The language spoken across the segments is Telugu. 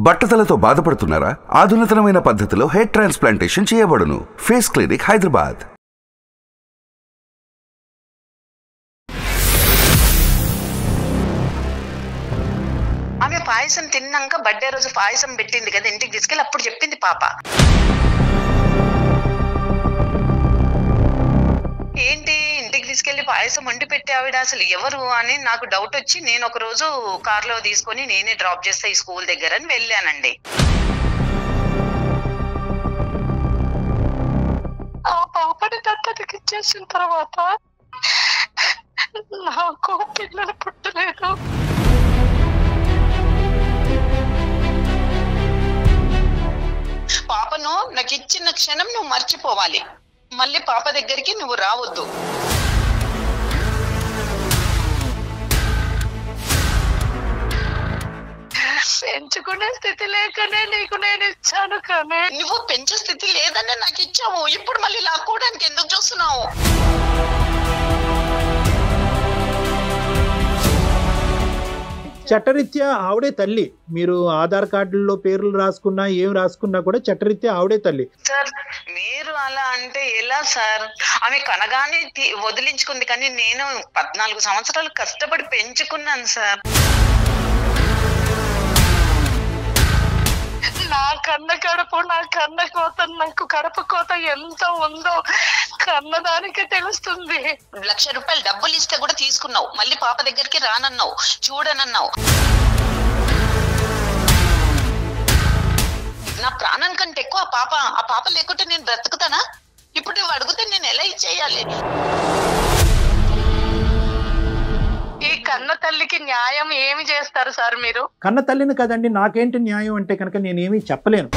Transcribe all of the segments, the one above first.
బట్టతలతో బాధపడుతున్నారా? ఆధునితనమైన పద్ధతిలో హెయిర్ ట్రాన్స్ప్లాంటేషన్ చేయబడును. Face clinic, Hyderabad. ఆమె పాయసం తిన్నాక బర్త్డే రోజు పాయసం పెట్టింది కదా ఇంటికి తీసుకెళ్ళి, అప్పుడు చెప్పింది పాప, ఏంటి ఇంటికి తీసుకెళ్లి పాయసం వండి పెట్టి ఆవిడ అసలు ఎవరు అని నాకు డౌట్ వచ్చి నేను ఒక రోజు కారులో తీసుకొని నేనే డ్రాప్ చేస్తా ఈ స్కూల్ దగ్గర అని వెళ్ళానండి. ఆ పాపని దత్తతకి ఇచ్చేసిన తర్వాత నాకు పిల్లలు పుట్టలేదు. పాపను నాకు ఇచ్చిన క్షణం నువ్వు మర్చిపోవాలి, మళ్ళీ పాప దగ్గరికి నువ్వు రావద్దు. పెంచుకునే స్థితి లేకనే నీకు నేను ఇచ్చాను, కానీ నువ్వు పెంచే స్థితి లేదనే నాకు ఇచ్చావు. ఇప్పుడు మళ్ళీ లాక్కోవడానికి ఎందుకు చూస్తున్నావు? చట్టరీత్యా ఆవిడే తల్లి. మీరు ఆధార్ కార్డుల్లో పేర్లు రాసుకున్నా ఏం రాసుకున్నా కూడా చట్టరీత్యా ఆవిడే తల్లి. సార్ మీరు అలా అంటే ఎలా సార్? ఆమె కనగానే వదిలించుకుంది, కానీ నేను 14 సంవత్సరాలు కష్టపడి పెంచుకున్నాను సార్. నా కన్న కడుపు, నా కన్న కోత, నాకు కడుపు కోత ఎంత ఉందో కన్నదానికే తెలుస్తుంది. 1,00,000 రూపాయలు డబ్బులు ఇస్తే కూడా తీసుకున్నావు, మళ్ళీ పాప దగ్గరికి రానన్నావు, చూడనన్నావు. నా ప్రాణం కంటే ఎక్కువ ఆ పాప లేకుంటే నేను బ్రతుకుతానా? ఇప్పుడు నువ్వు అడిగితే నేను ఎలా ఇచ్చేయాలి? ఈ కన్న తల్లికి న్యాయం ఏమి చేస్తారు సార్ మీరు? కన్న తల్లిని కదండి, నాకేంటి న్యాయం అంటే కనుక నేనేమీ చెప్పలేను.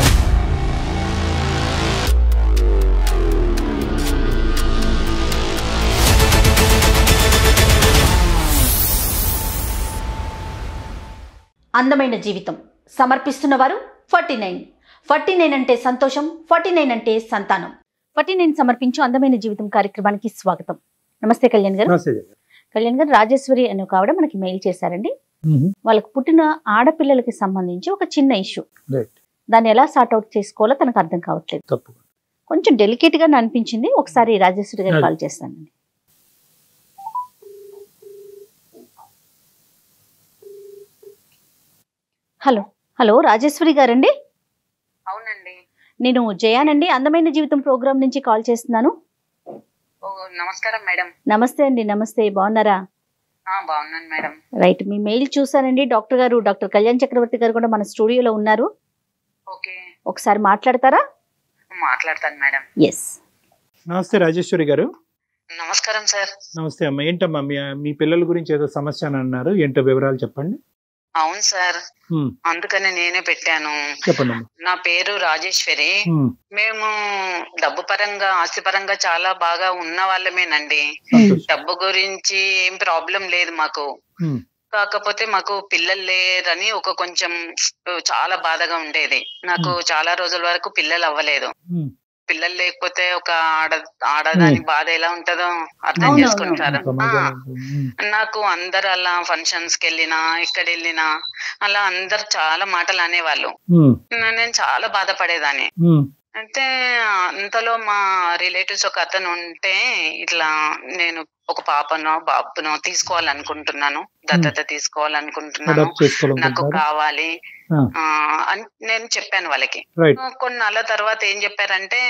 అందమైన జీవితం సమర్పిస్తున్నవారు 49 అంటే సంతోషం, 49 అంటే సంతానం. 49 సమర్పించు అందమైన జీవితం కార్యక్రమానికి స్వాగతం. నమస్తే కళ్యాణ్ గారు. కళ్యాణ్ గారు, రాజేశ్వరి అని ఒక ఆవిడ మనకి మెయిల్ చేశారండి. వాళ్ళకు పుట్టిన ఆడపిల్లలకి సంబంధించి ఒక చిన్న ఇష్యూ, దాన్ని ఎలా సార్ట్అవుట్ చేసుకోవాలో తనకు అర్థం కావట్లేదు. కొంచెం డెలికేట్ గా అనిపించింది. ఒకసారి రాజేశ్వరి గారు కాల్ చేస్తానండి. హలో రాజేశ్వరి గారండి? అవునండి, నేను జయానండి, అందమైన జీవితం ప్రోగ్రామ్ నుంచి కాల్ చేస్తున్నాను. నమస్కారం మేడం. నమస్తే అండి. నమస్తే, బాగున్నారా? బాగున్నాను మేడం. రైట్, మీ మెయిల్ చూసానండి. డాక్టర్ కళ్యాణ్ చక్రవర్తి గారు కూడా మన స్టూడియోలో ఉన్నారు. ఓకే, ఒకసారి మాట్లాడతారా? మాట్లాడతాను మేడం. ఎస్. నమస్తే రాజేశ్వరి గారు. నమస్కారం సార్. నమస్తే అమ్మా. ఏంటమ్మా మీ పిల్లల గురించి ఏదో సమస్య అని అన్నారు, ఏంటో వివరాలు చెప్పండి. అవును సార్, అందుకనే నేనే పెట్టాను. చెప్పండి. నా పేరు రాజేశ్వరి. మేము డబ్బు పరంగా, ఆస్తి పరంగా చాలా బాగా ఉన్న వాళ్ళమేనండి. డబ్బు గురించి ఏం ప్రాబ్లం లేదు మాకు. కాకపోతే మాకు పిల్లలు లేరని ఒక కొంచెం చాలా బాధగా ఉండేది. నాకు చాలా రోజుల వరకు పిల్లలు అవ్వలేదు. పిల్లలు లేకపోతే ఒక ఆడదాని బాధ ఎలా ఉంటదో అర్థం చేసుకుంటారు. నాకు అందరు అలా ఫంక్షన్స్ కి వెళ్ళినా, ఎక్కడ వెళ్ళినా అలా అందరు చాలా మాటలు అనేవాళ్ళు. నేను చాలా బాధపడేదాన్ని. అయితే అంతలో మా రిలేటివ్స్ ఒక అతను ఉంటే, ఇట్లా నేను ఒక పాపనో బాబునో తీసుకోవాలనుకుంటున్నాను, దత్తత తీసుకోవాలనుకుంటున్నాను, నాకు కావాలి అని నేను చెప్పాను వాళ్ళకి. కొన్నాళ్ళ తర్వాత ఏం చెప్పారంటే,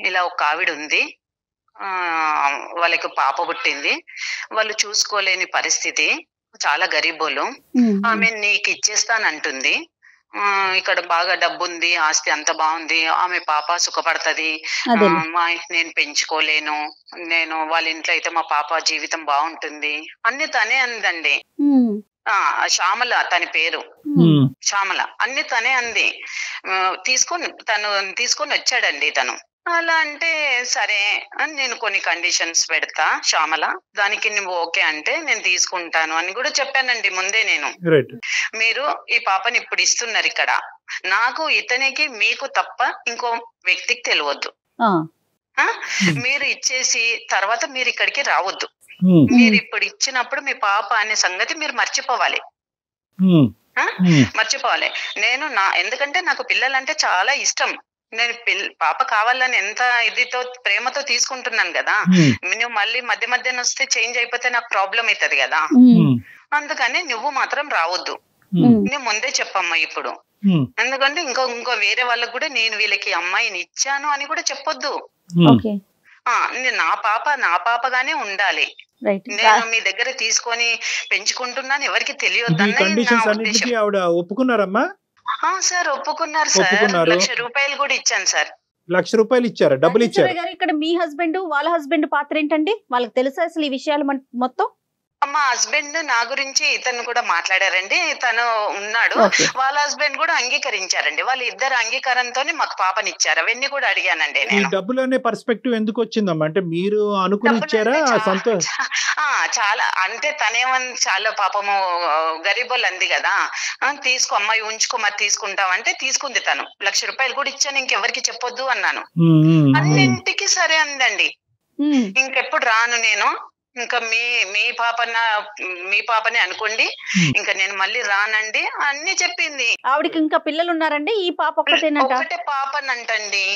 ఇలా ఒక ఆవిడ ఉంది, వాళ్ళకి పాప పుట్టింది, వాళ్ళు చూసుకోలేని పరిస్థితి, చాలా గరీబోలు, ఆమె నీకు ఇచ్చేస్తానంటుంది, ఇక్కడ బాగా డబ్బు ఉంది, ఆస్తి అంత బాగుంది, ఆమె పాప సుఖపడుతుంది, నేను పెంచుకోలేను, నేను వాళ్ళ ఇంట్లో అయితే మా పాప జీవితం బాగుంటుంది అన్ని తనే అందండి. శ్యామల తన పేరు, శ్యామల, అన్ని తనే అంది. తను తీసుకొని వచ్చాడండి తను. అలా అంటే సరే అని నేను కొన్ని కండిషన్స్ పెడతా శ్యామల, దానికి నువ్వు ఓకే అంటే నేను తీసుకుంటాను అని కూడా చెప్పానండి ముందే. నేను మీరు ఈ పాపని ఇప్పుడు ఇస్తున్నారు ఇక్కడ, నాకు ఇతనికి మీకు తప్ప ఇంకో వ్యక్తికి తెలియవద్దు, మీరు ఇచ్చేసి తర్వాత మీరు ఇక్కడికి రావద్దు, మీరు ఇప్పుడు ఇచ్చినప్పుడు మీ పాప అనే సంగతి మీరు మర్చిపోవాలి. మర్చిపోవాలి. నేను ఎందుకంటే నాకు పిల్లలంటే చాలా ఇష్టం. నేను పాప కావాలని ఎంత ఇదితో ప్రేమతో తీసుకుంటున్నాను కదా. నువ్వు మళ్ళీ మధ్య మధ్యన వస్తే చేంజ్ అయిపోతే నాకు ప్రాబ్లం అవుతుంది కదా. అందుకని నువ్వు మాత్రం రావద్దు, నేను ముందే చెప్పమ్మా ఇప్పుడు. ఎందుకంటే ఇంకో వేరే వాళ్ళకు కూడా నేను వీళ్ళకి అమ్మాయిని ఇచ్చాను అని కూడా చెప్పొద్దు. నా పాపగానే ఉండాలి. నేను మీ దగ్గర తీసుకొని పెంచుకుంటున్నాను, ఎవరికి తెలియదు. ఒప్పుకున్నారమ్మా? సార్ ఒప్పుకున్నారు సార్. ₹1,00,000 కూడా ఇచ్చాను సార్. ₹1,00,000 ఇచ్చారా? డబ్బులు ఇచ్చారు. ఇక్కడ మీ హస్బెండ్ వాళ్ళ హస్బెండ్ పాత్ర ఏంటండి? వాళ్ళకి తెలుసా అసలు ఈ విషయాలు మొత్తం? మా హస్బెండ్ నా గురించి ఇతను కూడా మాట్లాడారండి. తను ఉన్నాడు, వాళ్ళ హస్బెండ్ కూడా అంగీకరించారండి. వాళ్ళ ఇద్దరు అంగీకారంతోనే మాకు పాపనిచ్చారు. అవన్నీ కూడా అడిగానండి నేను. డబ్బులు అనే పర్స్పెక్టివ్ ఎందుకు వచ్చిందమ్మా? అంటే మీరు అనుకుని ఇచ్చారా? చాలా అంటే తనేమని చాలా పాపము గరీబోళ్ళు అంది కదా, తీసుకో అమ్మాయి ఉంచుకో మరి తీసుకుంటామంటే తీసుకుంది. తను ₹1,00,000 కూడా ఇచ్చాను, ఇంకెవరికి చెప్పొద్దు అన్నాను. అన్నింటికి సరే అందండి. ఇంకెప్పుడు రాను నేను, ఇంకా మీ పాపని అనుకోండి, ఇంకా నేను మళ్ళీ రానండి అన్ని చెప్పింది. ఆవిడకి ఇంకా పిల్లలు ఉన్నారండి? ఈ పాప ఒకటే పాపనంటండి.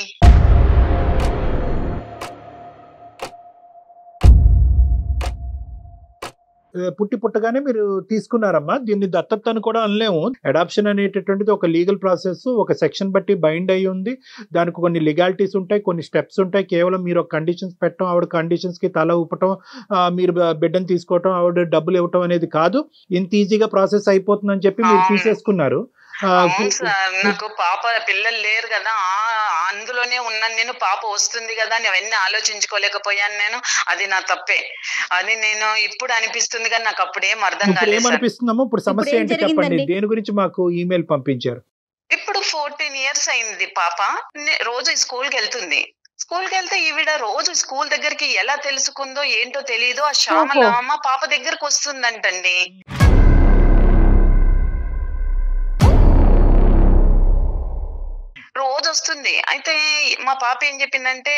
పుట్టగానే మీరు తీసుకున్నారమ్మా. దీన్ని దత్తత అని కూడా అనలేము. అడాప్షన్ అనేటటువంటిది ఒక లీగల్ ప్రాసెస్, ఒక సెక్షన్ బట్టి బైండ్ అయ్యి ఉంది. దానికి కొన్ని లీగాలిటీస్ ఉంటాయి, కొన్ని స్టెప్స్ ఉంటాయి. కేవలం మీరు ఒక కండిషన్స్ పెట్టడం, ఆవిడ కండిషన్స్ కి తల ఊపటం, మీరు బిడ్డను తీసుకోవటం, ఆవిడ డబ్బులు ఇవ్వటం అనేది కాదు. ఇంత ఈజీగా ప్రాసెస్ అయిపోతుందని చెప్పి మీరు తీసేసుకున్నారు. నాకు పాప పిల్లలు లేరు కదా, అందులోనే ఉన్నాను నేను. పాప వస్తుంది కదా అని అవన్నీ ఆలోచించుకోలేకపోయాను నేను. అది నా తప్పే. అది నేను ఇప్పుడు అనిపిస్తుంది కానీ నాకు అప్పుడేం అర్థం కాలేదు. ఏమనిపిస్తుందమ్మా ఇప్పుడు? సమస్య ఏంటి చెప్పండి. దేని గురించి మాకు ఈమెయిల్ పంపించారు? ఇప్పుడు 14 years అయింది పాప. రోజు స్కూల్కి వెళ్తుంది. స్కూల్కి వెళ్తే ఈవిడ రోజు స్కూల్ దగ్గరికి ఎలా తెలుసుకుందో ఏంటో తెలియదు. ఆ శ్యామల అమ్మ పాప దగ్గరకు వస్తుందంటండి. రోజు వస్తుంది. అయితే మా పాప ఏం చెప్పిందంటే,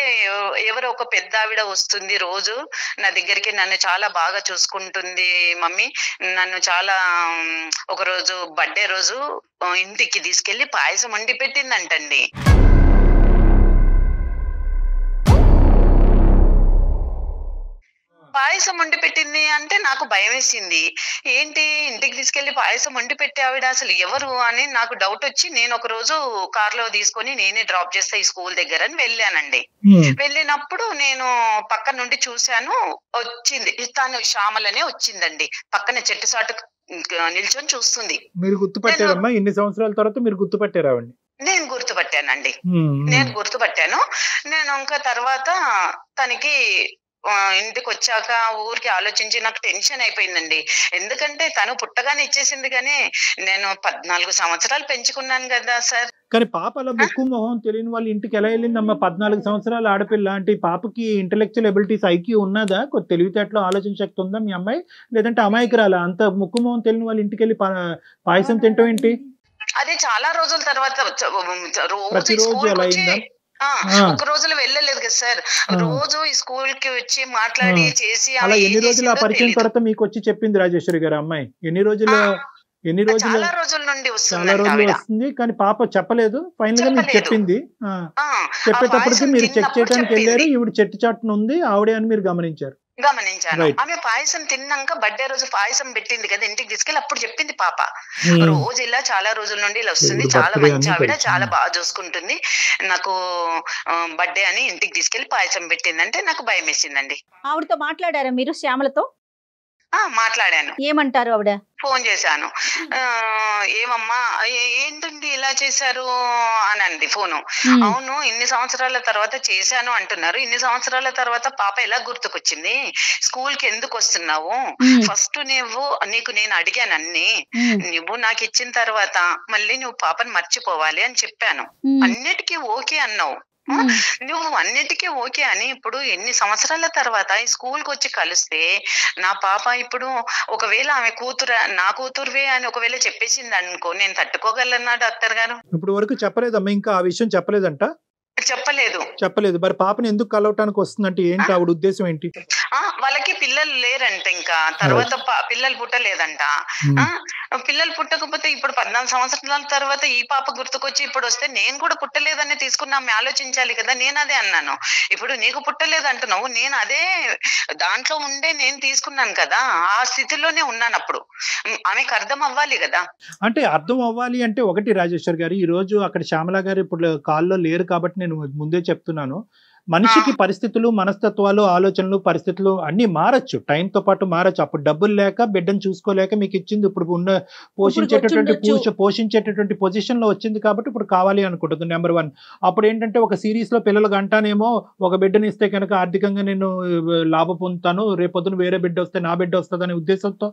ఎవరో ఒక పెద్ద ఆవిడ వస్తుంది రోజు నా దగ్గరికి, నన్ను చాలా బాగా చూసుకుంటుంది మమ్మీ, నన్ను చాలా ఒక రోజు బర్త్డే రోజు ఇంటికి తీసుకెళ్లి పాయసం వండి పెట్టిందంటండి. పాయసం వండి పెట్టింది అంటే నాకు భయం వేసింది. ఏంటి ఇంటికి తీసుకెళ్లి పాయసం వండి పెట్టే ఆవిడ అసలు ఎవరు అని నాకు డౌట్ వచ్చి, నేను ఒక రోజు కార్లో తీసుకొని నేనే డ్రాప్ చేస్తా ఈ స్కూల్ దగ్గర అని వెళ్ళానండి. వెళ్ళినప్పుడు నేను పక్క నుండి చూశాను, వచ్చింది తను శ్యామలనే వచ్చిందండి. పక్కన చెట్టు సాటు నిల్చొని చూస్తుంది. మీరు గుర్తుపట్టారమ్మా? ఇన్ని సంవత్సరాల తర్వాత మీరు గుర్తుపట్టారా? నేను గుర్తుపట్టానండి, నేను గుర్తుపట్టాను. నేను ఇంకా తర్వాత తనకి ఇంటికి వచ్చాక ఊరికి ఆలోచించి నాకు టెన్షన్ అయిపోయిందండి. ఎందుకంటే తను పుట్టగానే ఇచ్చేసింది, కానీ నేను 14 సంవత్సరాలు పెంచుకున్నాను కదా సార్. కానీ పాప అలా ముక్కు మొహం తెలియని వాళ్ళ ఇంటికి ఎలా వెళ్ళిందమ్మా? 14 సంవత్సరాల ఆడపిల్ల అంటే పాపకి ఇంటెలెక్చువల్ ఎబిలిటీస్ ఐక్యూ ఉన్నదా? తెలివితేటలో ఆలోచన శక్తి ఉందా మీ అమ్మాయి? లేదంటే అమాయకురాలా? అంత ముక్కు మొహం తెలియని వాళ్ళ ఇంటికి వెళ్ళి పాయసం తింటాం ఏంటి? అదే చాలా రోజుల తర్వాత ప్రతిరోజు అలా అయిందా? ఒక రోజులో వెళ్ళలేదు కదా సార్. రోజు ఈ స్కూల్ కి వచ్చి మాట్లాడి చేసి. అలా ఎన్ని రోజులు ఆ పరిచయం తర్వాత మీకు వచ్చి చెప్పింది రాజేశ్వరి గారు అమ్మాయి? ఎన్ని రోజులు? చాలా రోజుల నుండి వస్తుంది కానీ పాప చెప్పలేదు. ఫైనల్ గా మీకు చెప్పింది. చెప్పేటప్పటికి మీరు చెక్ చేయడానికి వెళ్ళారు, ఈవిడ చెట్టు చాటున ఉంది ఆవిడే అని మీరు గమనించారు. ఆమె పాయసం తిన్నాక బర్త్డే రోజు పాయసం పెట్టింది కదా ఇంటికి తీసుకెళ్ళి, అప్పుడు చెప్పింది పాప రోజు ఇలా చాలా రోజుల నుండి ఇలా వస్తుంది, చాలా మంచి ఆవిడ, చాలా బాగా చూసుకుంటుంది, నాకు బర్త్డే అని ఇంటికి తీసుకెళ్లి పాయసం పెట్టింది అంటే నాకు భయం వేసిందండి. ఆవిడతో మాట్లాడారా మీరు? శ్యామలతో మాట్లాడాను. ఏమంటారు ఆవిడ? ఫోన్ చేశాను, ఏమమ్మా ఏంటండి ఇలా చేశారు అని అంది ఫోను. అవును ఇన్ని సంవత్సరాల తర్వాత చేశాను అంటున్నారు, ఇన్ని సంవత్సరాల తర్వాత పాప ఎలా గుర్తుకొచ్చింది, స్కూల్ కి ఎందుకు వస్తున్నావు, ఫస్ట్ నీకు నేను అడిగాను అన్ని, నువ్వు నాకు ఇచ్చిన తర్వాత మళ్ళీ నువ్వు పాపని మర్చిపోవాలి అని చెప్పాను, అన్నిటికీ ఓకే అన్నావు, నువ్వు అన్నిటికీ ఓకే అని ఇప్పుడు ఎన్ని సంవత్సరాల తర్వాత ఈ స్కూల్ కి వచ్చి కలిస్తే నా పాప ఇప్పుడు ఒకవేళ ఆమె నా కూతురువే అని ఒకవేళ చెప్పేసింది అనుకో, నేను తట్టుకోగలనా డాక్టర్ గారు? ఇప్పుడు వరకు చెప్పలేదమ్మా, ఇంకా ఆ విషయం చెప్పలేదంట? చెప్పలేదు. మరి పాపని ఎందుకు కలవటానికి వస్తుందంటే ఏంటి ఆవిడ ఉద్దేశం ఏంటి? వాళ్ళకి పిల్లలు లేరంట, ఇంకా తర్వాత పిల్లలు పుట్టలేదంట. పిల్లలు పుట్టకపోతే ఇప్పుడు 14 సంవత్సరాల తర్వాత ఈ పాప గుర్తుకొచ్చి ఇప్పుడు వస్తే నేను కూడా పుట్టలేదని తీసుకున్నాము, ఆలోచించాలి కదా. నేను అదే అన్నాను, ఇప్పుడు నీకు పుట్టలేదు అంటున్నావు, నేను అదే దాంట్లో ఉండే నేను తీసుకున్నాను కదా, ఆ స్థితిలోనే ఉన్నాను. అప్పుడు ఆమెకు అర్థం అవ్వాలి కదా. అంటే అర్థం అవ్వాలి అంటే ఒకటి రాజేశ్వర్ గారు, ఈ రోజు అక్కడ శ్యామల గారు ఇప్పుడు కాల్లో లేరు కాబట్టి నేను ముందే చెప్తున్నాను, మనిషికి పరిస్థితులు, మనస్తత్వాలు, ఆలోచనలు, పరిస్థితులు అన్ని మారచ్చు, టైంతో పాటు మారచ్చు. అప్పుడు డబ్బులు లేక బిడ్డను చూసుకోలేక మీకు ఇచ్చింది, ఇప్పుడు ఉన్న పోషించేటటువంటి పొజిషన్ లో వచ్చింది కాబట్టి ఇప్పుడు కావాలి అనుకుంటుంది. నెంబర్ 1. అప్పుడు ఏంటంటే ఒక సిరీస్ లో పిల్లలు గంటానేమో ఒక బిడ్డని ఇస్తే కనుక ఆర్థికంగా నేను లాభం పొందుతాను, రేపొద్దున వేరే బిడ్డ వస్తే నా బిడ్డ వస్తుంది అనే ఉద్దేశంతో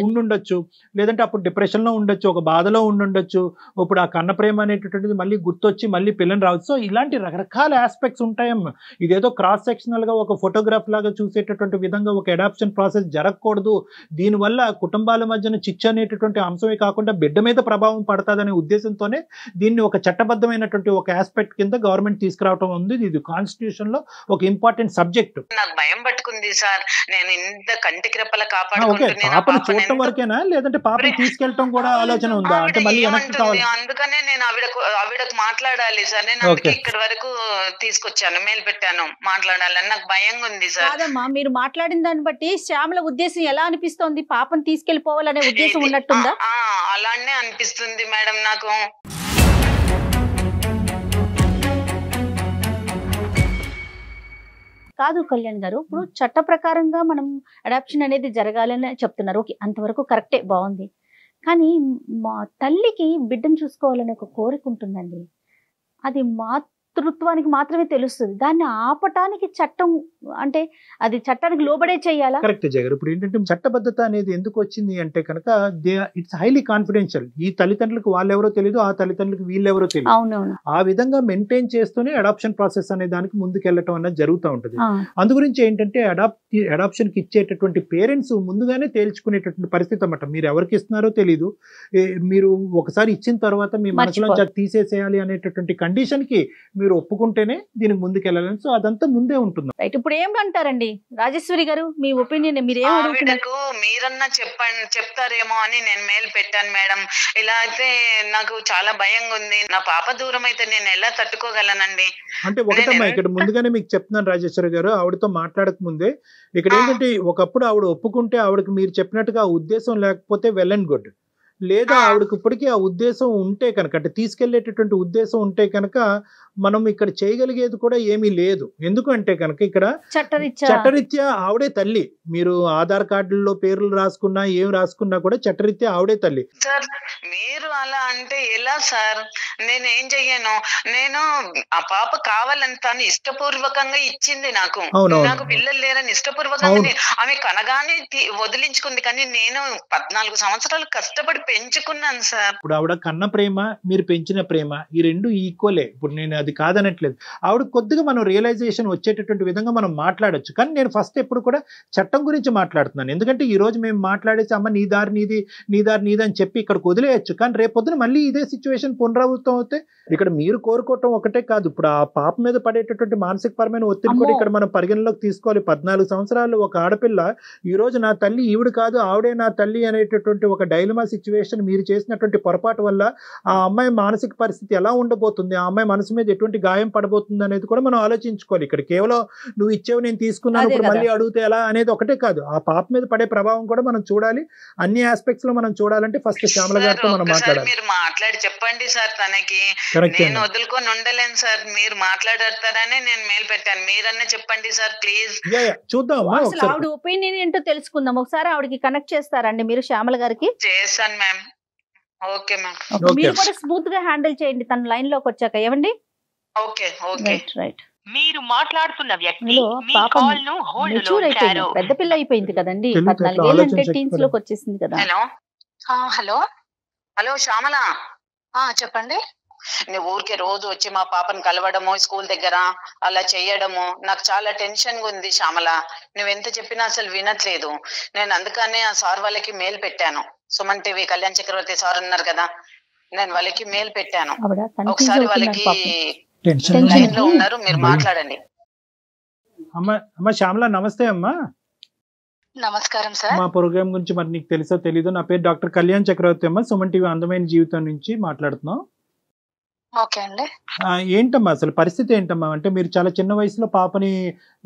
ఉండుండొచ్చు. లేదంటే అప్పుడు డిప్రెషన్ లో ఉండొచ్చు, ఒక బాధలో ఉండుండొచ్చు. ఇప్పుడు ఆ కన్న ప్రేమ అనేటటువంటిది మళ్ళీ గుర్తొచ్చి మళ్ళీ పిల్లని రావచ్చు. సో ఇలాంటి రకరకాల ఆస్పెక్ట్స్ ఉంటాయమ్మా. ఇదేదో క్రాస్ సెక్షనల్ గా ఒక ఫోటోగ్రాఫ్ లాగా చూసేటటువంటి విధంగా ఒక అడాప్షన్ ప్రాసెస్ జరగకూడదు. దీనివల్ల కుటుంబాల మధ్యన చిచ్చు అనేటటువంటి అంశమే కాకుండా బిడ్డ మీద ప్రభావం పడుతుందనే ఉద్దేశంతోనే దీన్ని ఒక చట్టబద్ధమైనటువంటి ఒక ఆస్పెక్ట్ కింద గవర్నమెంట్ తీసుకురావడం ఉంది. ఇది కాన్స్టిట్యూషన్ లో ఒక ఇంపార్టెంట్ సబ్జెక్ట్. నాకు భయం పట్టుకుంది సార్, నేను ఇంత కంటికి రెప్పలా కాపాడుకుంటున్నాను. పాపను చూడటం వరకేనా, లేదంటే పాపని తీసుకెళ్ళటం కూడా ఆలోచన ఉందా? అంటే మళ్ళీ అందుకనే నేను ఆవిడకు మాట్లాడాలి సార్, నేను అందుకే ఇక్కడ వరకు తీసుకొచ్చాను, మెయిల్ పెట్టాను, మాట్లాడాలని నాకు భయంగా ఉంది సార్. కాదమ్మా, మీరు మాట్లాడిన దాన్ని బట్టి శ్యామల ఉద్దేశం ఎలా అనిపిస్తోంది? పాపను తీసుకెళ్లిపోవాలనే ఉద్దేశం ఉన్నట్టుందా? అలానే అనిపిస్తుంది మేడం నాకు. కాదు కళ్యాణ్ గారు, ఇప్పుడు చట్ట ప్రకారంగా మనం అడాప్షన్ అనేది జరగాలని చెప్తున్నారు. ఓకే, అంతవరకు కరెక్టే, బాగుంది. కానీ మా తల్లికి బిడ్డను చూసుకోవాలనే ఒక కోరిక ఉంటుందండి, అది మాతృత్వానికి మాత్రమే తెలుస్తుంది. దాన్ని ఆపటానికి చట్టం అంటే అది చట్టానికి లోబడే చేయాలా? కరెక్ట్ జగన్. ఇప్పుడు ఏంటంటే చట్టబద్ధత అనేది ఎందుకు వచ్చింది అంటే కనుక ఇట్స్ హైలీ కాన్ఫిడెన్షియల్. ఈ తల్లిదండ్రులకు వాళ్ళెవరో తెలియదు, ఆ తల్లిదండ్రులకు వీళ్ళెవరో తెలియదు. అవునవును. ఆ విధంగా మెయింటైన్ చేస్తూనే అడాప్షన్ ప్రాసెస్ అనే దానికి ముందుకెళ్ళటం అనేది జరుగుతూ ఉంటుంది. అందు గురించి ఏంటంటే అడాప్షన్ కి ఇచ్చేటటువంటి పేరెంట్స్ ముందుగానే తేల్చుకునేటటువంటి పరిస్థితి అన్నమాట. మీరు ఎవరికి ఇస్తున్నారో తెలీదు, మీరు ఒకసారి ఇచ్చిన తర్వాత మీ మనసులో తీసేసేయాలి అనేటటువంటి కండిషన్ కి మీరు ఒప్పుకుంటేనే దీనికి ముందుకెళ్ళాలని. సో అదంతా ముందే ఉంటుంది. ఇప్పుడు ఏమంటారండి రాజేశ్వరి గారు, మీ ఒపీనియన్ మీరు ఆవిడకు మీరన్నా చెప్తారేమో అని నేను మెయిల్ పెట్టాను మేడం. ఇలా అయితే నాకు చాలా భయంగా ఉంది, నా పాప దూరం అయితే నేను ఎలా తట్టుకోగలనండి? అంటే ఒకటమ్మా, ఇక్కడ ముందుగానే మీకు చెప్తున్నాను రాజేశ్వరి గారు, ఆవిడతో మాట్లాడక ముందే ఇక్కడ ఏంటంటే ఒకప్పుడు ఆవిడ ఒప్పుకుంటే ఆవిడకి మీరు చెప్పినట్టుగా ఉద్దేశం లేకపోతే వెల్ అండ్ గుడ్, లేదా ఆవిడకి ఇప్పటికీ ఆ ఉద్దేశం ఉంటే కనుక, అంటే తీసుకెళ్లేటటువంటి ఉద్దేశం ఉంటే కనుక మనం ఇక్కడ చేయగలిగేది కూడా ఏమీ లేదు. ఎందుకంటే కనుక ఇక్కడ చట్టరీత్యా ఆవిడే తల్లి. మీరు ఆధార్ కార్డుల్లో పేర్లు రాసుకున్నా ఏం రాసుకున్నా కూడా చట్టరీత్యా ఆవిడే తల్లి. సార్ మీరు అలా అంటే ఎలా సార్? నేను ఏం చెయ్యను? నేను ఆ పాప కావాలని తను ఇష్టపూర్వకంగా ఇచ్చింది నాకు. నాకు పిల్లలు లేరని ఇష్టపూర్వకంగా ఆమె కనగానే వదిలించుకుంది. కానీ నేను 14 సంవత్సరాలు కష్టపడి పెంచుకున్నాను సార్. ఇప్పుడు ఆవిడ కన్న ప్రేమ, మీరు పెంచిన ప్రేమ, ఈ రెండు ఈక్వలే. ఇప్పుడు నేను అది కాదనట్లేదు. ఆవిడ కొద్దిగా మనం రియలైజేషన్ వచ్చేటటువంటి విధంగా మనం మాట్లాడొచ్చు. కానీ నేను ఫస్ట్ ఎప్పుడు కూడా చట్టం గురించి మాట్లాడుతున్నాను. ఎందుకంటే ఈ రోజు మేము మాట్లాడేసి అమ్మ నీ దారి నీది, నీ దారి నీది అని చెప్పి ఇక్కడ వదిలేయచ్చు. కానీ రేపొద్దున మళ్ళీ ఇదే సిచ్యువేషన్ పునరావృతం అవుతే ఇక్కడ మీరు కోరుకోవటం ఒకటే కాదు, ఇప్పుడు ఆ పాప మీద పడేటటువంటి మానసికపరమైన ఒత్తిడి కూడా ఇక్కడ మనం పరిగణలోకి తీసుకోవాలి. 14 సంవత్సరాలు ఒక ఆడపిల్ల ఈ రోజు నా తల్లి ఈవిడ కాదు ఆవిడే నా తల్లి అనేటటువంటి ఒక డైలమా సిచ్యువేషన్ మీరు చేసినటువంటి పొరపాటు వల్ల ఆ అమ్మాయి మానసిక పరిస్థితి ఎలా ఉండబోతుంది, ఆ అమ్మాయి మనసు మీద ఎటువంటి గాయం పడబోతుంది అనేది కూడా మనం ఆలోచించుకోవాలి. ఇక్కడ కేవలం నువ్వు ఇచ్చేవు నేను తీసుకున్నాను ఇప్పుడు మళ్ళీ అడిగితే ఎలా అనేది ఒకటే కాదు, ఆ పాప మీద పడే ప్రభావం కూడా మనం చూడాలి. అన్ని ఆస్పెక్ట్స్ లో మనం చూడాలంటే ఫస్ట్ శ్యామల గారితో మనం మాట్లాడాలి. మీరు మాట్లాడి చెప్పండి సార్ తనకి, నేను వదులుకొని ఉండలేను సార్. మీరు మాట్లాడతారని నేను మెయిల్ పెట్టాను, మీరన్నా చెప్పండి సార్ ప్లీజ్. చూద్దాం ఆవిడ ఒపీనియన్ ఏంటో తెలుసుకుందాం. ఒకసారి ఆవిడకి కనెక్ట్ చేస్తారండి మీరు శ్యామల గారికి? చేస్తాను మ్యామ్. Okay ma'am. మీరు కూడా స్మూత్ గా హ్యాండిల్ చేయండి తన లైన్ లోకి వచ్చాక. ఏమండి? Okay okay. రైట్. మీరు మాట్లాడుతున్న వ్యక్తి మీ పాపం కాల్ ను హోల్డ్ లో మెచ్యూర్ అయిపోయింది, ఉంచారు. పెద్ద పిల్ల అయిపోయింది కదండి. 14 ఏళ్ళు అంటే టీన్స్ లోకి వచ్చేసింది కదా. హలో హలో హలో శ్యామల, చెప్పండి. నువ్వు ఊరికే రోజు వచ్చి మా పాపను కలవడము, స్కూల్ దగ్గర అలా చేయడము నాకు చాలా టెన్షన్ గా ఉంది శ్యామల. నువ్వెంత చెప్పినా అసలు వినట్లేదు. నేను అందుకనే ఆ సార్ వాళ్ళకి మెయిల్ పెట్టాను. సుమన్ టీవీ కళ్యాణ్ చక్రవర్తి సార్ ఉన్నారు కదా, నేను వాళ్ళకి మెయిల్ పెట్టాను. ఒకసారి వాళ్ళకి లైన్ లో ఉన్నారు, మీరు మాట్లాడండి. అమ్మ శ్యామల నమస్తే అమ్మా. నమస్కారం సార్. మా ప్రోగ్రామ్ గురించి మరి నీకు తెలుసో తెలీదు, నా పేరు డాక్టర్ కళ్యాణ్ చక్రవర్తి అమ్మ, సుమన్ టీవీ అందమైన జీవితం నుంచి మాట్లాడుతున్నాం. ఓకే అండి. ఏంటమ్మా అసలు పరిస్థితి ఏంటమ్మా? అంటే మీరు చాలా చిన్న వయసులో పాపని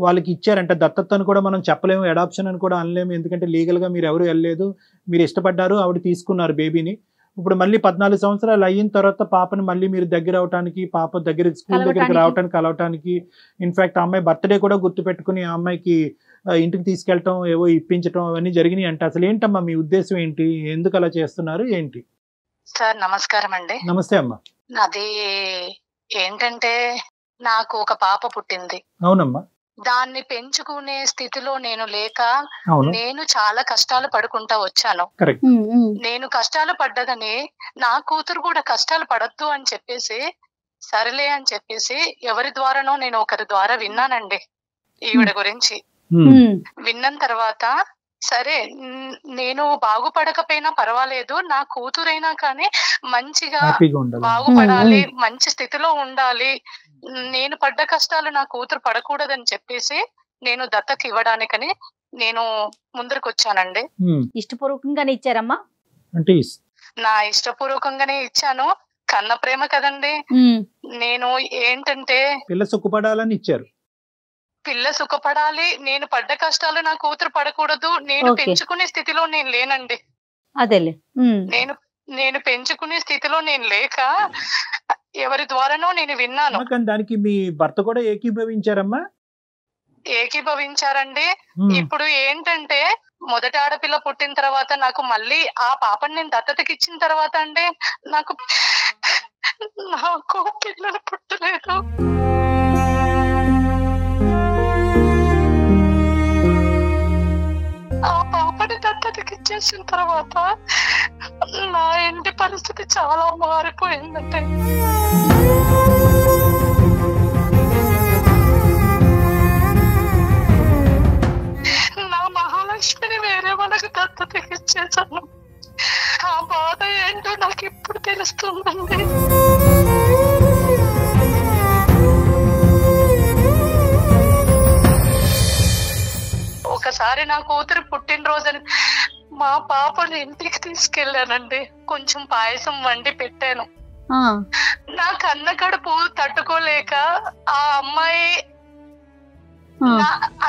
వాళ్ళకి ఇచ్చారంటే దత్తత అని కూడా మనం చెప్పలేము, అడాప్షన్ అని కూడా అనలేము, ఎందుకంటే లీగల్ గా మీరు ఎవరు వెళ్ళలేదు, మీరు ఇష్టపడ్డారు, ఆవిడ తీసుకున్నారు బేబీని. ఇప్పుడు మళ్ళీ 14 సంవత్సరాలు అయిన తర్వాత పాపని మళ్ళీ మీరు దగ్గర అవటానికి, పాప దగ్గర స్కూల్ దగ్గరికి రావడానికి, కలవటానికి, ఇన్ఫాక్ట్ ఆ అమ్మాయి బర్త్డే కూడా గుర్తు పెట్టుకుని ఆ అమ్మాయికి ఇంటికి తీసుకెళ్ళటం, ఏవో ఇప్పించటం అవన్నీ జరిగినాయి అంటే అసలు ఏంటమ్మా మీ ఉద్దేశం ఏంటి? ఎందుకు అలా చేస్తున్నారు ఏంటి? సార్ నమస్కారం అండి. నమస్తే అమ్మా. అది ఏంటంటే నాకు ఒక పాప పుట్టింది. అవునమ్మా. దాన్ని పెంచుకునే స్థితిలో నేను లేక నేను చాలా కష్టాలు పడుకుంటా వచ్చాను. నేను కష్టాలు పడ్డదని నా కూతురు కూడా కష్టాలు పడద్దు అని చెప్పేసి సరేలే అని చెప్పేసి ఎవరి ద్వారానో నేను ఒకరి ద్వారా విన్నానండి ఈవిడ గురించి. విన్న తర్వాత సరే నేను బాగుపడకపోయినా పర్వాలేదు, నా కూతురైనా కానీ మంచిగా బాగుపడాలి, మంచి స్థితిలో ఉండాలి, నేను పడ్డ కష్టాలు నా కూతురు పడకూడదని చెప్పేసి నేను దత్తత ఇవ్వడానికని నేను ముందరకు వచ్చానండి. ఇష్టపూర్వకంగానే ఇచ్చారమ్మా? అంటే నా ఇష్టపూర్వకంగానే ఇచ్చాను, కన్న ప్రేమ కదండి. నేను ఏంటంటే పిల్ల సుఖపడాలని ఇచ్చారు. పిల్ల సుఖపడాలి, నేను పడ్డ కష్టాలు నా కూతురు పడకూడదు, నేను పెంచుకునే స్థితిలో నేను లేనండి. అదేలే, నేను పెంచుకునే స్థితిలో నేను లేక ఎవరి ద్వారానో నేను విన్నాను. దానికి మీ భర్త కూడా ఏకీభవించారమ్మా? ఏకీభవించారండి. ఇప్పుడు ఏంటంటే మొదటి ఆడపిల్ల పుట్టిన తర్వాత నాకు మళ్ళీ ఆ పాపని నేను దత్తతకి ఇచ్చిన తర్వాత అండి నాకు పిల్లలు పుట్టలేదు. ఆ పాపని దత్తతకి ఇచ్చేసిన తర్వాత నా ఇంటి పరిస్థితి చాలా మారిపోయిందంటే నా మహాలక్ష్మిని వేరే వాళ్ళకి దత్తతకి ఇచ్చేసాను. ఆ బాధ ఏంటో నాకు ఇప్పుడు తెలుస్తుందండి. ఒకసారి నా కూతురు పుట్టినరోజుని మా పాపని ఇంటికి తీసుకెళ్ళానండి. కొంచెం పాయసం వండి పెట్టాను. నా కన్న కడుపు తట్టుకోలేక ఆ అమ్మాయి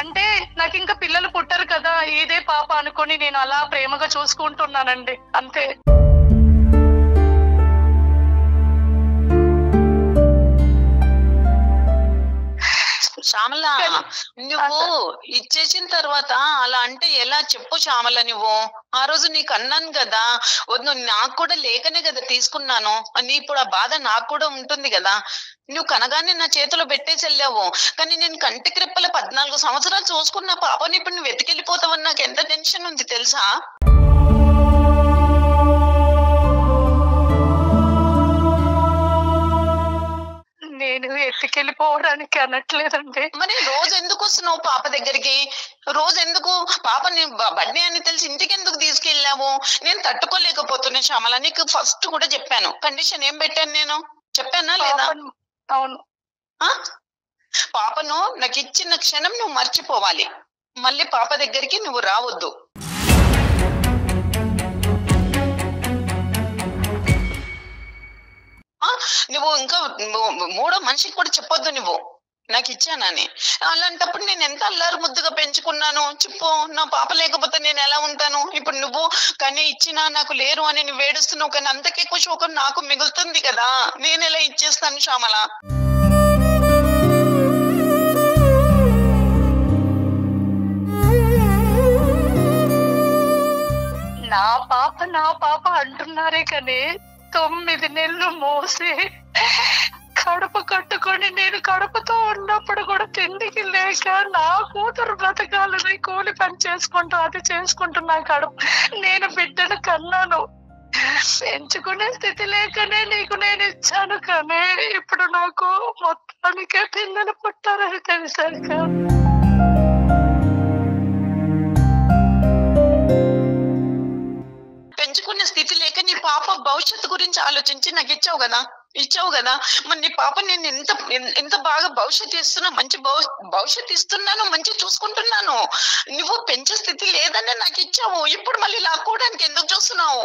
అంటే నాకు ఇంకా పిల్లలు పుట్టరు కదా, ఇదే పాప అనుకుని నేను అలా ప్రేమగా చూసుకుంటున్నానండి అంతే. శ్యామల, నువ్వు ఇచ్చేసిన తర్వాత అలా అంటే ఎలా చెప్పు శ్యామల? నువ్వు ఆ రోజు నీకు అన్నాను కదా, వద్దు నాకు కూడా లేకనే కదా తీసుకున్నాను అని. ఇప్పుడు ఆ బాధ నాకు కూడా ఉంటుంది కదా. నువ్వు కనగానే నా చేతిలో పెట్టేసి వెళ్ళావు, కానీ నేను కంటికి రెప్పల 14 సంవత్సరాలు చూసుకున్న పాపని ఇప్పుడు నువ్వు వెతికెళ్ళిపోతావని నాకు ఎంత టెన్షన్ ఉంది తెలుసా? నేను ఎత్తుకెళ్ళిపోవడానికి అనట్లేదండి. మరి రోజు ఎందుకు వస్తున్నావు పాప దగ్గరికి? రోజు ఎందుకు పాపని బర్త్డే అని తెలిసి ఇంటికి ఎందుకు తీసుకెళ్ళావు? నేను తట్టుకోలేకపోతున్నా శ్యామల. నీకు ఫస్ట్ కూడా చెప్పాను, కండిషన్ ఏం పెట్టాను నేను, చెప్పానా లేదా? అవును. పాపను నాకు ఇచ్చిన క్షణం నువ్వు మర్చిపోవాలి, మళ్ళీ పాప దగ్గరికి నువ్వు రావద్దు. నువ్వు ఇంకా మూడో మనిషికి కూడా చెప్పొద్దు నువ్వు నాకు ఇచ్చానని. అలాంటప్పుడు నేను ఎంత అల్లారు ముద్దుగా పెంచుకున్నాను చెప్పు. నా పాప లేకపోతే నేను ఎలా ఉంటాను? ఇప్పుడు నువ్వు కానీ ఇచ్చినా నాకు లేరు అని నువ్వు ఏడుస్తున్నావు, కానీ అంతకెక్కువ శోకం నాకు మిగులుతుంది కదా. నేను ఎలా ఇచ్చేస్తాను శ్యామల? నా పాప అంటున్నారే కానీ 9 నెలలు మోసి కడుపు కట్టుకొని నేను కడుపుతో ఉన్నప్పుడు కూడా తిండికి లేక నా కూతురు బ్రతకాలని కూలి పని చేసుకుంటూ అది చేసుకుంటున్నా కడుపు. నేను బిడ్డను కన్నాను, పెంచుకునే స్థితి లేకనే నీకు నేను ఇచ్చాను, కానీ ఇప్పుడు నాకు మొత్తానికే పిల్లలు పుట్టారని తెలిసాక పెంచుకునే స్థితి లేక నీ పాప భవిష్యత్తు గురించి ఆలోచించి నాకు ఇచ్చావు కదా. ఇచ్చావు కదా, మరి నీ పాప నేను ఎంత బాగా భవిష్యత్తు ఇస్తున్నా, మంచి భవిష్యత్తు ఇస్తున్నాను, మంచి చూసుకుంటున్నాను. నువ్వు పెంచే స్థితి లేదని నాకు ఇచ్చావు, ఇప్పుడు మళ్ళీ లాక్కోవడానికి ఎందుకు చూస్తున్నావు?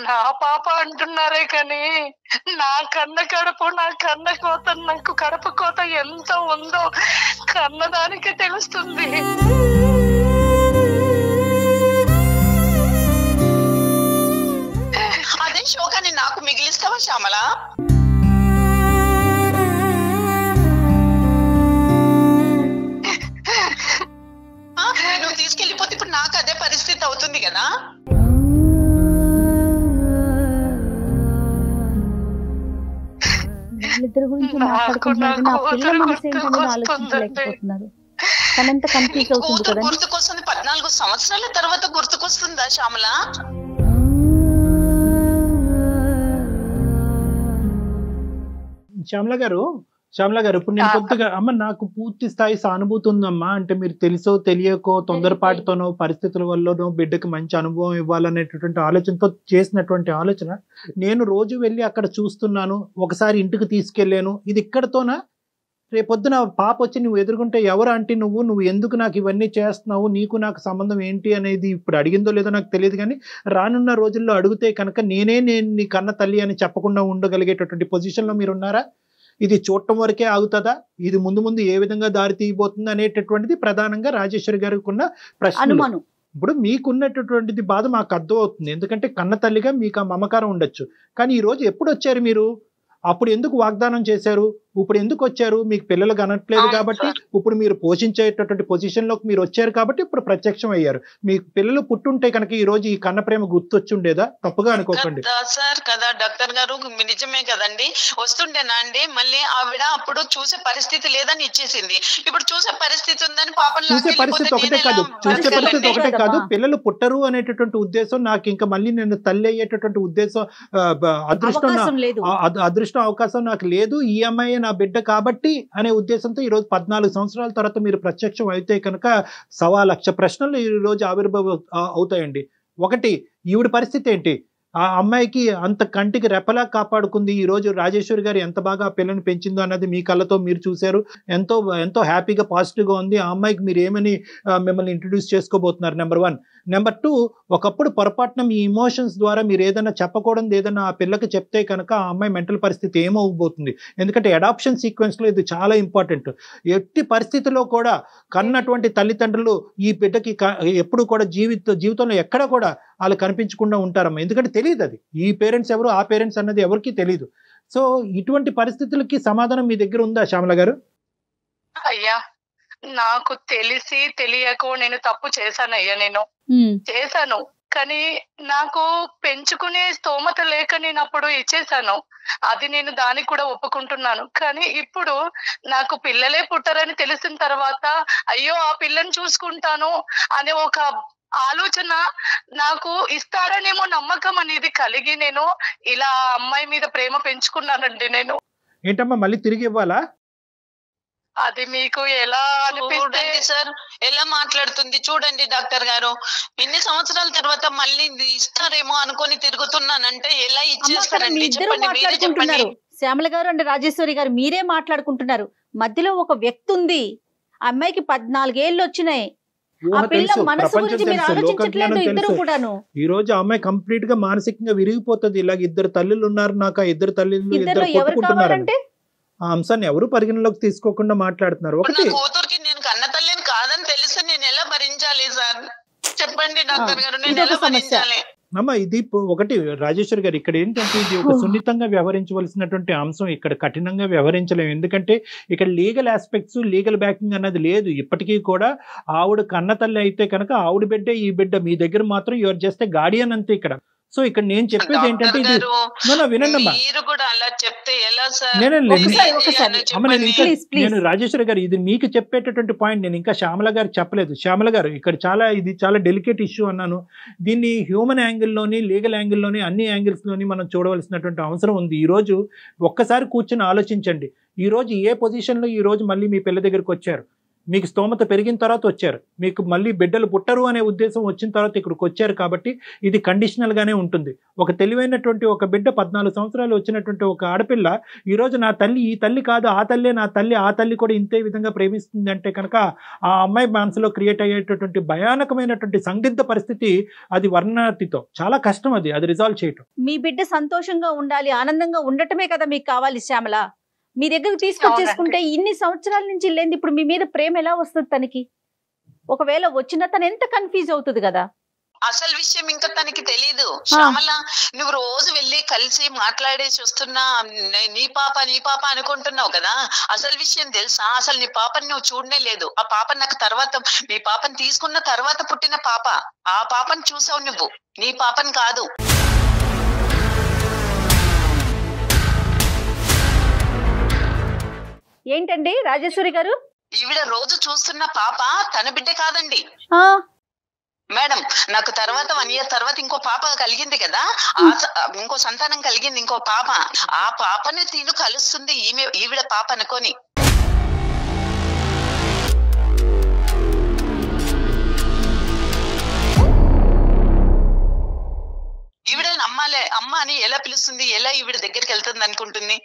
నా పాప అంటున్నారే కానీ నా కన్న కడుపు, నా కన్న కోత, నాకు కడుపు కోత ఎంత ఉందో కన్నదానికి తెలుస్తుంది. అదే శోకాన్ని నాకు మిగిలిస్తావా శ్యామల? నువ్వు తీసుకెళ్ళిపోతే ఇప్పుడు నాకు అదే పరిస్థితి అవుతుంది కదా. వాళ్ళిద్దరి గురించి మాట్లాడుకుంటున్నారు, నా పిల్లల మనసు ఏంటనేది ఆలోచించలేకపోతున్నారు. తనంత కన్ఫ్యూజ్ అవుతుంది కదా. గుర్తుకొస్తుంది, 14 సంవత్సరాల తర్వాత గుర్తుకొస్తుందా శ్యామల? శ్యామల గారు ఇప్పుడు నేను కొద్దిగా అమ్మ నాకు పూర్తి స్థాయి సానుభూతి ఉందమ్మా. అంటే మీరు తెలుసో తెలియకో తొందరపాటుతోనో పరిస్థితుల వల్లనో బిడ్డకి మంచి అనుభవం ఇవ్వాలనేటటువంటి ఆలోచనతో చేసినటువంటి ఆలోచన. నేను రోజు వెళ్ళి అక్కడ చూస్తున్నాను, ఒకసారి ఇంటికి తీసుకెళ్ళాను, ఇది ఇక్కడతోనా? రేపొద్దున పాప వచ్చి నువ్వు ఎదుర్కొంటే ఎవరు ఆంటీ నువ్వు ఎందుకు నాకు ఇవన్నీ చేస్తున్నావు, నీకు నాకు సంబంధం ఏంటి అనేది ఇప్పుడు అడిగిందో లేదో నాకు తెలియదు, కానీ రానున్న రోజుల్లో అడిగితే కనుక నేను నీ కన్న తల్లి అని చెప్పకుండా ఉండగలిగేటటువంటి పొజిషన్లో మీరు ఉన్నారా? ఇది చూడటం వరకే ఆగుతుందా? ఇది ముందు ఏ విధంగా దారి తీయబోతుంది అనేటటువంటిది ప్రధానంగా రాజేశ్వరి గారికి ఉన్న ప్రశ్న. ఇప్పుడు మీకున్నటువంటిది బాధ మాకు అర్థం అవుతుంది, ఎందుకంటే కన్న తల్లిగా మీకు ఆ మమకారం ఉండొచ్చు. కానీ ఈ రోజు ఎప్పుడు వచ్చారు మీరు? అప్పుడు ఎందుకు వాగ్దానం చేశారు? ఇప్పుడు ఎందుకు వచ్చారు? మీకు పిల్లలు కనట్లేదు కాబట్టి, ఇప్పుడు మీరు పోషించేటటువంటి పొజిషన్లోకి మీరు వచ్చారు కాబట్టి ఇప్పుడు ప్రత్యక్షం అయ్యారు. మీకు పిల్లలు పుట్టుంటే కనుక ఈ రోజు ఈ కన్న ప్రేమ గుర్తొచ్చి ఉండేదా? తప్పుగా అనుకోకండి సార్. కదా డాక్టర్ గారు, నిజమే కదండి. వస్తుండేనా అండి? మళ్ళీ ఆవిడ అప్పుడు చూసే పరిస్థితి లేదని ఇచ్చేసింది, ఇప్పుడు చూసే పరిస్థితి ఉందని పాపం చూసే పరిస్థితి ఒకటే కాదు, పిల్లలు పుట్టరు అనేటటువంటి ఉద్దేశం నాకు, ఇంకా మళ్ళీ నేను తల్లి అయ్యేటటువంటి ఉద్దేశం, అదృష్టం అవకాశం నాకు లేదు. ఈ అమ్మాయి నా బిడ్డ కాబట్టి అనే ఉద్దేశంతో ఈ రోజు 14 సంవత్సరాల తర్వాత మీరు ప్రత్యక్షం అయితే కనుక 1,00,000 ప్రశ్నలు ఈ రోజు ఆవిర్భావం అవుతాయండి. ఒకటి, ఈవిడ పరిస్థితి ఏంటి? ఆ అమ్మాయికి అంత కంటికి రెప్పలా కాపాడుకుంది. ఈ రోజు రాజేశ్వరి గారు ఎంత బాగా ఆ పిల్లని పెంచిందో అన్నది మీ కళ్ళతో మీరు చూశారు. ఎంతో హ్యాపీగా పాజిటివ్గా ఉంది. ఆ అమ్మాయికి మీరు ఏమని మిమ్మల్ని ఇంట్రడ్యూస్ చేసుకోబోతున్నారు? నెంబర్ 1. నెంబర్ 2, ఒకప్పుడు పొరపాటున మీ ఇమోషన్స్ ద్వారా మీరు ఏదైనా చెప్పకూడదు ఏదైనా ఆ పిల్లకి చెప్తే కనుక ఆ అమ్మాయి మెంటల్ పరిస్థితి ఏమవబోతుంది? ఎందుకంటే అడాప్షన్ సీక్వెన్స్లో ఇది చాలా ఇంపార్టెంట్. ఎట్టి పరిస్థితుల్లో కూడా కన్నటువంటి తల్లిదండ్రులు ఈ బిడ్డకి ఎప్పుడు కూడా జీవితంలో ఎక్కడ కూడా వాళ్ళు కనిపించకుండా ఉంటారమ్మా. ఎందుకంటే తెలియదు అది ఈ పేరెంట్స్ ఎవరు, ఆ పేరెంట్స్ అన్నది ఎవరికి తెలియదు. సో ఇటువంటి పరిస్థితులకి సమాధానం మీ దగ్గర ఉందా శ్యామల గారు? అయ్యా, నాకు తెలిసి తెలియకో నేను తప్పు చేశానయ్యా. నేను చేశాను, కానీ నాకు పెంచుకునే స్తోమత లేక నేను అప్పుడు ఇచ్చేసాను. అది నేను దానికి కూడా ఒప్పుకుంటున్నాను. కానీ ఇప్పుడు నాకు పిల్లలే పుట్టరని తెలిసిన తర్వాత అయ్యో ఆ పిల్లని చూసుకుంటాను అనే ఒక ఆలోచన నాకు ఇస్తాడనేమో నమ్మకం అనేది కలిగి నేను ఇలా అమ్మాయి మీద ప్రేమ పెంచుకున్నానండి. నేను ఏంటమ్మా మళ్ళీ తిరిగి ఇవ్వాలా? అది మీకు ఎలా అనిపిస్తే సార్, ఎలా మాట్లాడుతుంది చూడండి డాక్టర్ గారు. ఇన్ని సంవత్సరాల తర్వాత మళ్ళీ ఇస్తారేమో అనుకొని తిరుగుతున్నానంటే ఎలా ఇచ్చేస్తారండి? చెప్పండి. శ్యామల గారు అంటే రాజేశ్వరి గారు మీరే మాట్లాడుకుంటున్నారు. మధ్యలో ఒక వ్యక్తి ఉంది. అమ్మాయికి 14 ఏళ్ళు వచ్చినాయి. ఈ రోజు అమ్మాయి కంప్లీట్ గా మానసికంగా విరిగిపోతుంది. ఇలాగ 2 తల్లులు ఉన్నారు నాకు, 2 తల్లిలు 2 కొట్టుకుంటున్నారంటే ఆ అంశాన్ని ఎవరు పరిగణలోకి తీసుకోకుండా మాట్లాడుతున్నారు. ఒకటి, కూతురికి నేను కన్న తల్లిని కాదని తెలిసి నేను ఎలా భరించాలి సార్? చెప్పండి డాక్టర్ గారు, నేను ఎలా భరించాలి? అమ్మ ఇది ఒకటి రాజేశ్వరి గారు, ఇక్కడ ఏంటంటే ఇది ఒక సున్నితంగా వ్యవహరించవలసినటువంటి అంశం. ఇక్కడ కఠినంగా వ్యవహరించలేము, ఎందుకంటే ఇక్కడ లీగల్ ఆస్పెక్ట్స్, లీగల్ బ్యాకింగ్ అన్నది లేదు. ఇప్పటికీ కూడా ఆవిడ కన్న తల్లి అయితే కనుక ఆవిడ బిడ్డే ఈ బిడ్డ, మీ దగ్గర మాత్రం యువర్ జస్ట్ ఏ గార్డియన్ అంతే ఇక్కడ. సో ఇక్కడ నేను చెప్పేది ఏంటంటే వినండమ్మా, నేను రాజేశ్వరి గారు ఇది మీకు చెప్పేటటువంటి పాయింట్ నేను ఇంకా శ్యామల గారు చెప్పలేదు. శ్యామల గారు ఇక్కడ ఇది చాలా డెలికేట్ ఇష్యూ అన్నాను. దీన్ని హ్యూమన్ యాంగిల్లోని, లీగల్ యాంగిల్లోని, అన్ని యాంగిల్స్లోని మనం చూడవలసినటువంటి అవసరం ఉంది. ఈరోజు ఒక్కసారి కూర్చొని ఆలోచించండి. ఈరోజు ఏ పొజిషన్లో ఈరోజు మళ్ళీ మీ పిల్ల దగ్గరికి వచ్చారు? మీకు స్తోమత పెరిగిన తర్వాత వచ్చారు, మీకు మళ్ళీ బిడ్డలు పుట్టరు అనే ఉద్దేశం వచ్చిన తర్వాత ఇక్కడికి వచ్చారు. కాబట్టి ఇది కండిషనల్గానే ఉంటుంది. ఒక తెలివైనటువంటి ఒక బిడ్డ 14 సంవత్సరాలు వచ్చినటువంటి ఒక ఆడపిల్ల ఈరోజు నా తల్లి ఈ తల్లి కాదు, ఆ తల్లే నా తల్లి, ఆ తల్లి కూడా ఇంతే విధంగా ప్రేమిస్తుంది అంటే కనుక ఆ అమ్మాయి మనసులో క్రియేట్ అయ్యేటటువంటి భయానకమైనటువంటి సందిగ్ధ పరిస్థితి అది వర్ణాతితో చాలా కష్టం అది రిజాల్వ్ చేయటం. మీ బిడ్డ సంతోషంగా ఉండాలి, ఆనందంగా ఉండటమే కదా మీకు కావాలి శ్యామల. మీ దగ్గరకు తీసుకొచ్చేసుకుంటే ఇన్ని సంవత్సరాల నుంచి లేని ఇప్పుడు మీ మీద ప్రేమ ఎలా వస్తుంది తనకి? ఒకవేళ వచ్చినా తను ఎంత కన్ఫ్యూజ్ అవుతుంది కదా. అసలు విషయం ఇంకా తనకి తెలీదు. శ్యామల, నువ్వు రోజు వెళ్ళి కలిసి మాట్లాడేసి వస్తున్నా, నీ పాప అనుకుంటున్నావు కదా. అసలు విషయం తెలుసా? అసలు నీ పాపని నువ్వు చూడనే లేదు. ఆ పాప నాకు తర్వాత, మీ పాపని తీసుకున్న తర్వాత పుట్టిన పాప. ఆ పాపని చూసావు నువ్వు, నీ పాపని కాదు. ఏంటండి రాజేశ్వరి గారు? ఈవిడ రోజు చూస్తున్న పాప తన బిడ్డ కాదండి మేడం. నాకు తర్వాత 1 year తర్వాత ఇంకో పాప కలిగింది కదా, ఇంకో సంతానం కలిగింది, ఇంకో పాప. ఆ పాపని తిను కలుస్తుంది ఈవిడ పాప అనుకోని. ఈవిడ నమ్మాలే, అమ్మ అని ఎలా పిలుస్తుంది, ఎలా ఈవిడ దగ్గరికి వెళ్తుంది అనుకుంటుంది?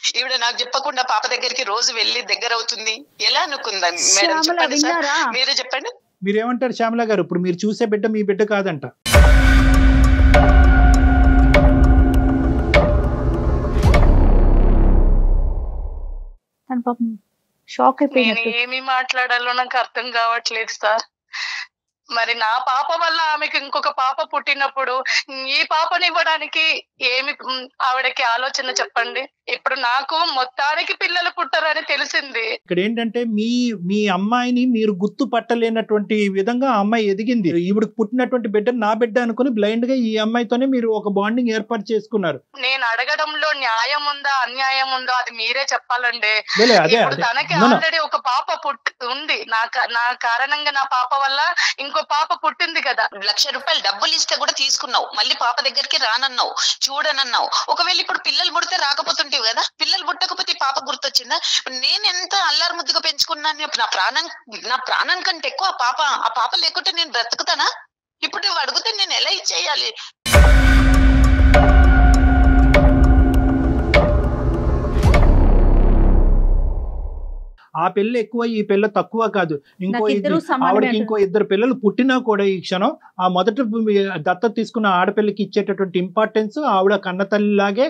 ఈవిడ నాకు చెప్పకుండా పాప దగ్గరికి రోజు వెళ్ళి దగ్గర అవుతుంది ఎలా అనుకుందా మేడం? చెప్పండి సార్, మీరే చెప్పండి. మీరేమంటారు శ్యామల గారు? ఇప్పుడు మీరు చూసే బిడ్డ మీ బిడ్డ కాదంట. షాక్ అయిపోయింది. ఏమి మాట్లాడాలో నాకు అర్థం కావట్లేదు సార్. మరి నా పాప వల్ల ఆమెకు ఇంకొక పాప పుట్టినప్పుడు ఈ పాపని ఇవ్వడానికి ఏమి ఆవిడకి ఆలోచన చెప్పండి. ఇప్పుడు నాకు మొత్తానికి పిల్లలు పుట్టరని తెలిసింది. ఇక్కడ ఏంటంటే మీ అమ్మాయిని మీరు గుర్తు పట్టలేనటువంటి విధంగా ఆ అమ్మాయి ఎదిగింది. ఈవిడకి పుట్టినటువంటి బిడ్డ నా బిడ్డ అనుకుని బ్లైండ్ గా ఈ అమ్మాయితోనే మీరు ఒక బాండింగ్ ఏర్పాటు చేసుకున్నారు. నేను అడగడంలో న్యాయం ఉందా అన్యాయం ఉందో అది మీరే చెప్పాలండి. తనకి ఆల్రెడీ ఒక పాప ఉంది, నా కారణంగా నా పాప వల్ల ఇంకో పాప పుట్టింది కదా. 1,00,000 రూపాయలు డబ్బులు ఇస్తే కూడా తీసుకున్నావు, మళ్ళీ పాప దగ్గరికి రానన్నావు, చూడనన్నావు. ఒకవేళ ఇప్పుడు పిల్లలు పుడితే రాకపోతుంటేవి కదా, పిల్లలు పుట్టకపోతే పాప గుర్తొచ్చిందా? నేను ఎంత అల్లారు ముద్దుగా పెంచుకున్నాను, నా ప్రాణం కంటే ఎక్కువ ఆ పాప లేకుంటే నేను బ్రతుకుతానా? ఇప్పుడు నువ్వు అడిగితే నేను ఎలా ఇచ్చేయాలి? ఆ పిల్ల ఎక్కువ ఈ పిల్ల తక్కువ కాదు. ఆవిడకి ఇంకో 2 పిల్లలు పుట్టినా కూడా ఈ క్షణం ఆ మొదట దత్తత తీసుకున్న ఆడపిల్లకి ఇచ్చేటటువంటి ఇంపార్టెన్స్ ఆవిడ కన్న తల్లిలాగే,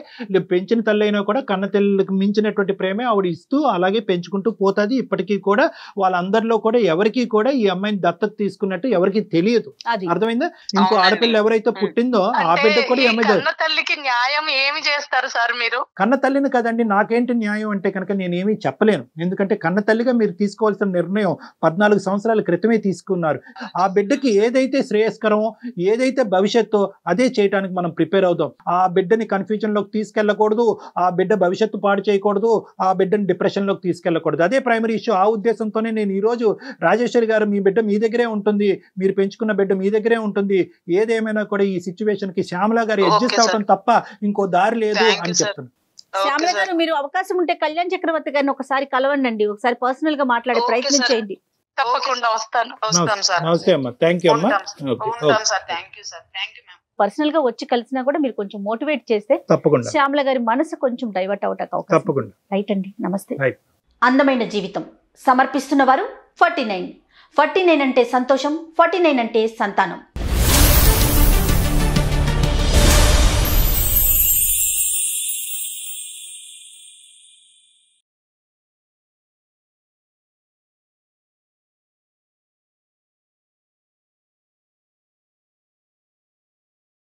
పెంచిన తల్లి అయినా కూడా కన్న తల్లికి మించినటువంటి ప్రేమే ఆవిడ ఇస్తూ అలాగే పెంచుకుంటూ పోతుంది. ఇప్పటికీ కూడా వాళ్ళందరిలో కూడా ఎవరికి కూడా ఈ అమ్మాయిని దత్తత తీసుకున్నట్టు ఎవరికి తెలియదు. అర్థమైందా? ఇంకో ఆడపిల్ల ఎవరైతే పుట్టిందో ఆ బిడ్డ కూడా ఈ అమ్మాయి. కన్న తల్లికి న్యాయం ఏమి చేస్తారు సార్ మీరు? కన్న తల్లిని కదండి, నాకేంటి న్యాయం అంటే కనుక నేనేమీ చెప్పలేను. ఎందుకంటే కన్న తల్లిగా మీరు తీసుకోవాల్సిన నిర్ణయం 14 సంవత్సరాల క్రితమే తీసుకున్నారు. ఆ బిడ్డకి ఏదైతే శ్రేయస్కరమో, ఏదైతే భవిష్యత్తు అదే చేయడానికి మనం ప్రిపేర్ అవుదాం. ఆ బిడ్డని కన్ఫ్యూజన్ లోకి తీసుకెళ్లకూడదు, ఆ బిడ్డ భవిష్యత్తు పాడు చేయకూడదు, ఆ బిడ్డని డిప్రెషన్ లోకి తీసుకెళ్లకూడదు. అదే ప్రైమరీ ఇష్యూ. ఆ ఉద్దేశంతోనే నేను ఈ రోజు రాజేశ్వరి గారు, మీ బిడ్డ మీ దగ్గరే ఉంటుంది, మీరు పెంచుకున్న బిడ్డ మీ దగ్గరే ఉంటుంది, ఏదేమైనా కూడా ఈ సిచ్యువేషన్ కి శ్యామల గారు అడ్జస్ట్ అవడం తప్ప ఇంకో దారి లేదు అని చెప్తున్నాను. శ్యామల గారు, మీరు అవకాశం ఉంటే కళ్యాణ్ చక్రవర్తి గారిని ఒకసారి కలవండి, ఒకసారి పర్సనల్ గా మాట్లాడే ప్రయత్నం చేయండి. తప్పకుండా వస్తాను. నమస్తే అమ్మా. థ్యాంక్ యూ అమ్మా. పర్సనల్ గా వచ్చి కలిసినా కూడా మీరు కొంచెం మోటివేట్ చేస్తే తప్పకుండా శ్యామల గారి మనసు కొంచెం డైవర్ట్ అవటానికి అవకాశం. తప్పకుండా. రైట్ అండి, నమస్తే. అందమైన జీవితం సమర్పిస్తున్న వారు 49 అంటే సంతోషం, 49 అంటే సంతానం.